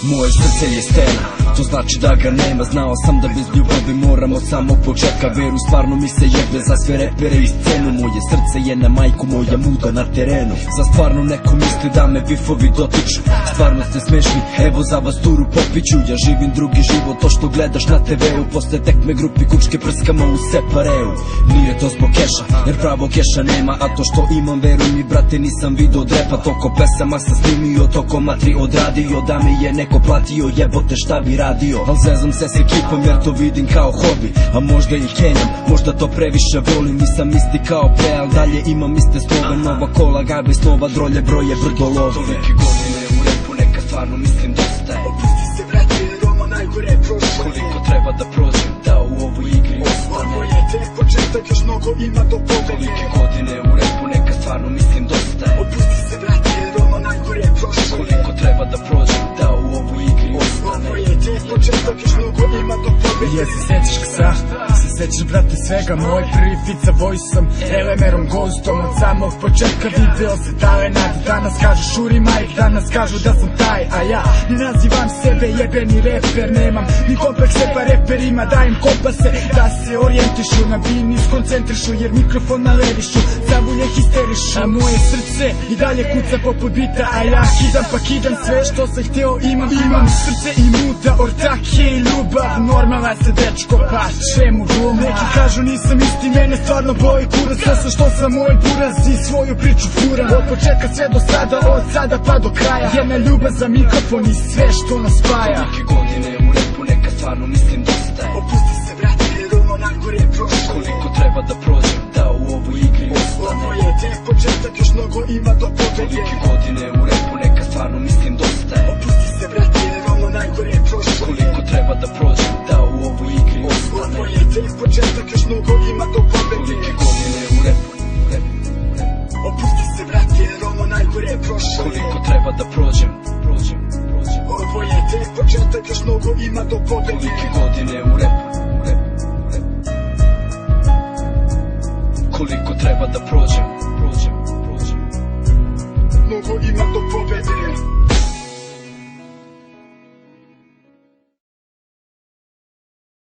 Moje srce je stena, to znači da ga nema. Znao sam da bez ljubavi moram od samog početka. Veru stvarno mi se jebe za sve repere i scenu. Moje srce je na majku moja muda na terenu. Za stvarno neko misli da me bifovi dotiču. Stvarno ste smešni, evo za vas turu popiću. Ja živim drugi život, to što gledaš na TV-u. Posle tekme grupi kučke prskamo u separeu. Nije to zbog keša, jer pravo keša nema. A to što imam, veruj mi brate, nisam video drepa. Toko pesama sam snimio, toko matri odradio. Da mi je neko platio, jebote šta bi radio. Al zezam se s ekipom jer to vidim kao hobi. A možda i kenjam, možda to previše volim. Nisam isti kao pre, al dalje imam iste snove. Nova kola, gajbe snova, drolje, broje, brdolove. Tolike godine u repu, neka stvarno mislim dosta je. Opusti se vrati jer ono najgore prošlo. Koliko treba da prođem da u ovoj igri ostane. Ovo je tek početak, još mnogo ima do pobede. Tolike godine u repu, neka stvarno mislim dosta je. Opusti se vrati jer ono najgore prošlo. Koliko treba da prođem da u ovoj igri ostane. Ovo je tek početak, još mnogo ima do pobede. Je se sećaš ksa, se sećaš brate svega. Moj prvi fit sa Vojsom, Elemerom, Ghostom. Od samog početka video se talenat. Danas kažu Šuri Mike, danas kažu da sam taj. A ja ne nazivam sebe jebeni reper. Nemam ni komplekse pa reperima dajem kompase. Da se orijentišu, na bini skoncentrišu. Jer mikrofon nalevišu, zabulje histerišu. A moje srce i dalje kuca poput bita. A ja kidam pa kidam sve što sam hteo imam. Imam srce i muda, ortake i ljubav. Normalan se dečko, pa čemu glum? Neki kažu nisam isti, mene stvarno boji kurac. Sve sam što sam moj buraz i svoju priču furam. Od početka sve do sada, od sada pa do kraja. Jedna ljubav za mikrofon i sve što nas spaja. Tolike godine u repu, neka stvarno mislim dosta je. Opusti se vrati jer ono najgore prošlo. Koliko treba da prođem da u ovoj igri ostane. Ovo je tek početak, još mnogo ima do pobede. Tolike godine u repu, neka stvarno mislim dosta je. Opusti se vrati jer ono najgore prošlo. Koliko treba da prođem da u ovoj igri ostane. Ovo je tek početak, još mnogo ima do pobede. Tolike godine u repu, Opusti se vrati jer ono najgore prošlo. koliko treba da prođem. Ovo je tek početak, još mnogo ima do pobede. Tolike godine u repu.